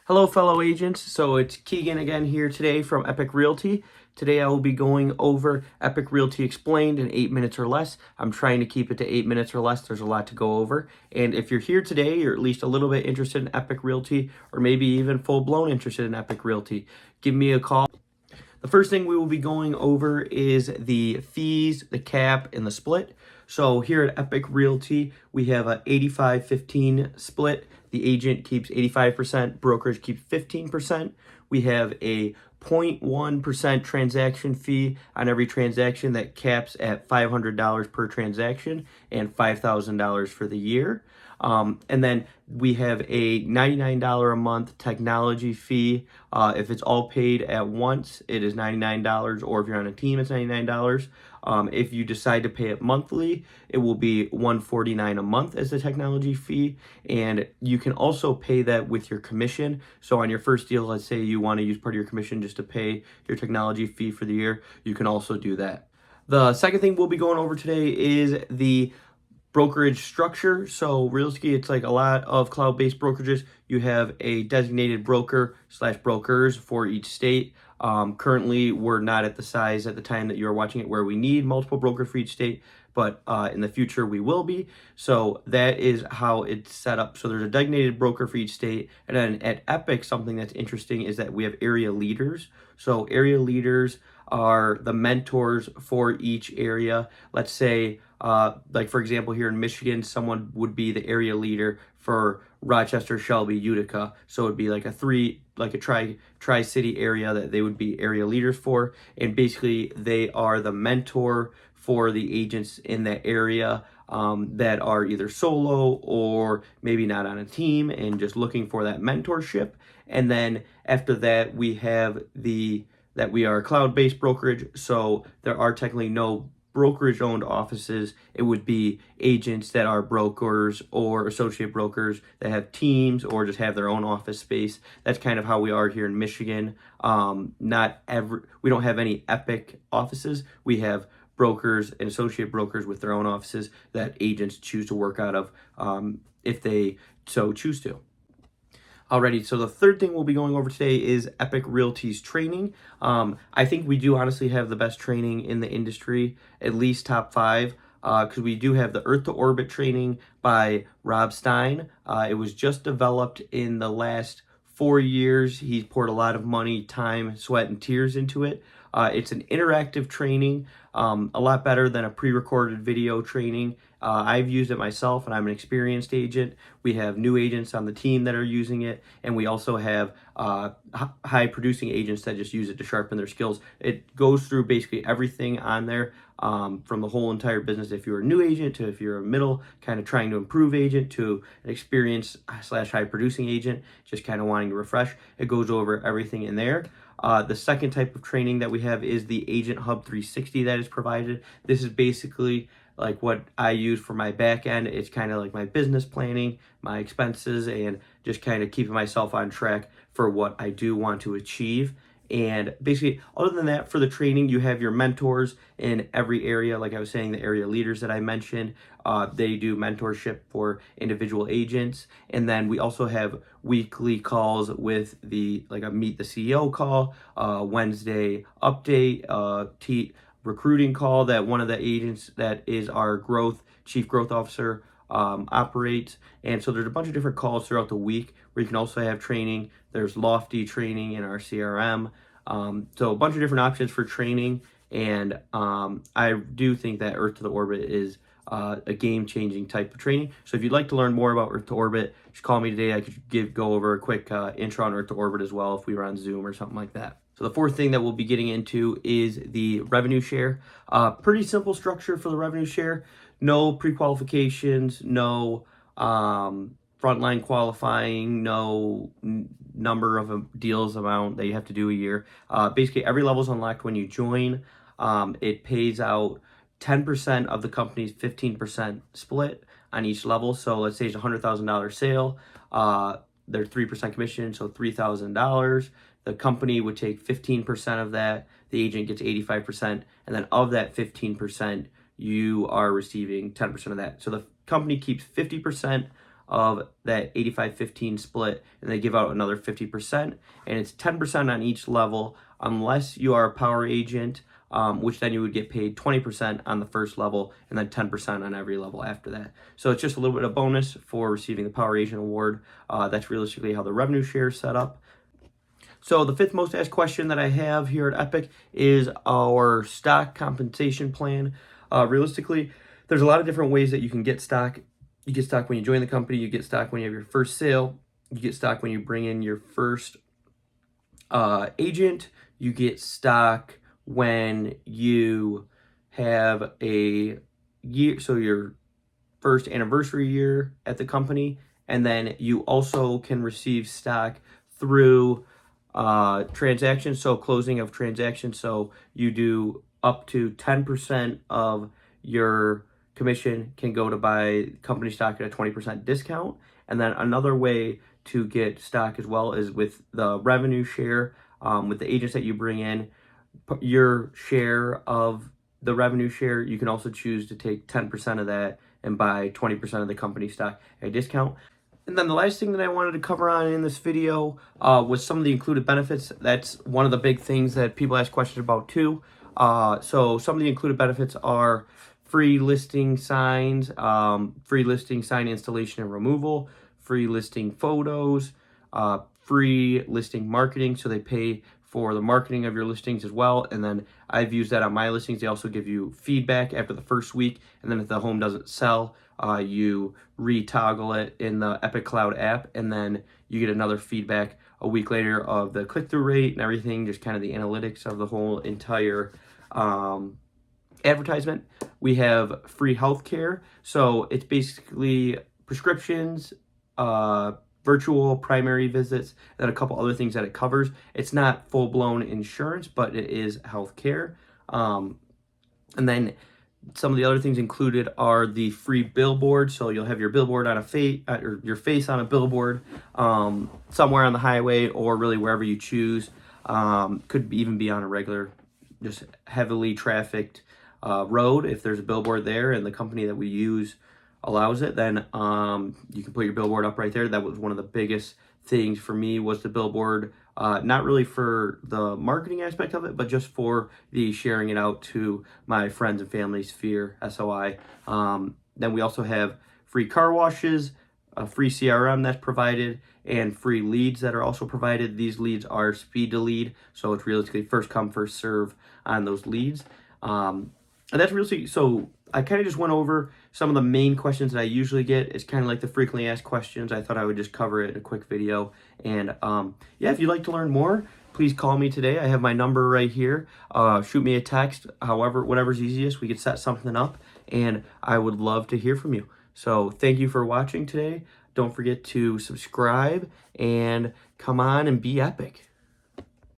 Hello, fellow agents. So it's Keegan again here today from Epique Realty. Today I will be going over Epique Realty Explained in 8 minutes or less. I'm trying to keep it to 8 minutes or less. There's a lot to go over. And if you're here today, you're at least a little bit interested in Epique Realty, or maybe even full-blown interested in Epique Realty, give me a call. The first thing we will be going over is the fees, the cap, and the split. So here at Epique Realty, we have a 85-15 split. The agent keeps 85%, brokerage keeps 15%. We have a 0.1% transaction fee on every transaction that caps at $500 per transaction and $5,000 for the year. And then we have a $99 a month technology fee. If it's all paid at once, it is $99, or if you're on a team, it's $99. If you decide to pay it monthly, it will be $149 a month as the technology fee, and you can also pay that with your commission. So on your first deal, let's say you want to use part of your commission just to pay your technology fee for the year, you can also do that. The second thing we'll be going over today is the brokerage structure. So realistically, it's like a lot of cloud-based brokerages. You have a designated broker / brokers for each state. Currently, we're not at the size at the time that you're watching it where we need multiple brokers for each state, but in the future we will be. So that is how it's set up. So there's a designated broker for each state. And then at Epique, something that's interesting is that we have area leaders. So area leaders are the mentors for each area. Let's say, like for example, here in Michigan, someone would be the area leader for Rochester, Shelby, Utica. So it'd be like a tri-city area that they would be area leaders for. And basically they are the mentor for the agents in that area that are either solo or maybe not on a team and just looking for that mentorship. And then after that, we have that we are a cloud-based brokerage, so there are technically no brokerage-owned offices. It would be agents that are brokers or associate brokers that have teams or just have their own office space. That's kind of how we are here in Michigan. We don't have any Epique offices. We have brokers and associate brokers with their own offices that agents choose to work out of if they so choose to. Alrighty, so the third thing we'll be going over today is Epique Realty's training. I think we do honestly have the best training in the industry, at least top 5, because we do have the Earth to Orbit training by Rob Stein. It was just developed in the last 4 years. He's poured a lot of money, time, sweat, and tears into it. It's an interactive training, a lot better than a pre-recorded video training. I've used it myself, and I'm an experienced agent. We have new agents on the team that are using it, and we also have high-producing agents that just use it to sharpen their skills. It goes through basically everything on there, from the whole entire business. If you're a new agent to if you're a middle, kind of trying to improve agent, to an experienced / high-producing agent, just kind of wanting to refresh. It goes over everything in there. The second type of training that we have is the Agent Hub 360 that is provided. This is basically like what I use for my back end. It's kind of like my business planning, my expenses, and just kind of keeping myself on track for what I do want to achieve. And basically, other than that, for the training, you have your mentors in every area. Like I was saying, the area leaders that I mentioned, they do mentorship for individual agents. And then we also have weekly calls with like a Meet the CEO call, Wednesday update, recruiting call that one of the agents that is our chief growth officer operates. And so there's a bunch of different calls throughout the week where you can also have training. There's Lofty training in our CRM. So a bunch of different options for training. And I do think that Earth to the Orbit is a game-changing type of training. So if you'd like to learn more about Earth to Orbit, just call me today. I could go over a quick intro on Earth to Orbit as well if we were on Zoom or something like that. So the fourth thing that we'll be getting into is the revenue share. Pretty simple structure for the revenue share. No pre-qualifications, no frontline qualifying, no number of deals amount that you have to do a year. Basically, every level is unlocked when you join. It pays out 10% of the company's 15% split on each level. So let's say it's a $100,000 sale. There's 3% commission, so $3,000. The company would take 15% of that. The agent gets 85%. And then of that 15%, you are receiving 10% of that. So the company keeps 50% of that 85-15 split, and they give out another 50%, and it's 10% on each level unless you are a power agent, which then you would get paid 20% on the first level and then 10% on every level after that. So it's just a little bit of bonus for receiving the Power Agent Award. That's realistically how the revenue share is set up. So the fifth most asked question that I have here at Epique is our stock compensation plan. Realistically, there's a lot of different ways that you can get stock. You get stock when you join the company, you get stock when you have your first sale, you get stock when you bring in your first agent, you get stock when you have a year, so your first anniversary year at the company, and then you also can receive stock through transactions, so closing of transactions. So you do up to 10% of your commission can go to buy company stock at a 20% discount. And then another way to get stock as well is with the revenue share. With the agents that you bring in, your share of the revenue share, you can also choose to take 10% of that and buy 20% of the company stock at a discount. And then the last thing that I wanted to cover on in this video was some of the included benefits. That's one of the big things that people ask questions about too. So some of the included benefits are free listing signs, free listing sign installation and removal, free listing photos, free listing marketing. So they pay for the marketing of your listings as well. And then I've used that on my listings. They also give you feedback after the first week. And then if the home doesn't sell, you re-toggle it in the Epique Cloud app, and then you get another feedback a week later of the click-through rate and everything, just kind of the analytics of the whole entire advertisement. We have free healthcare. So it's basically prescriptions, virtual primary visits, and a couple other things that it covers. It's not full-blown insurance, but it is healthcare. And then some of the other things included are the free billboard. So you'll have your billboard on or your face on a billboard somewhere on the highway or really wherever you choose. Could even be on a regular, just heavily trafficked road. If there's a billboard there and the company that we use allows it, then you can put your billboard up right there. That was one of the biggest things for me, was the billboard, not really for the marketing aspect of it, but just for the sharing it out to my friends and family sphere, SOI. Then we also have free car washes, a free CRM that's provided, and free leads that are also provided. These leads are speed to lead, so it's realistically first come, first serve on those leads. And that's really, so I kind of just went over some of the main questions that I usually get. It's kind of like the frequently asked questions. I thought I would just cover it in a quick video. And yeah, if you'd like to learn more, please call me today. I have my number right here. Shoot me a text, however, whatever's easiest. We could set something up, and I would love to hear from you. So thank you for watching today. Don't forget to subscribe and come on and be epic.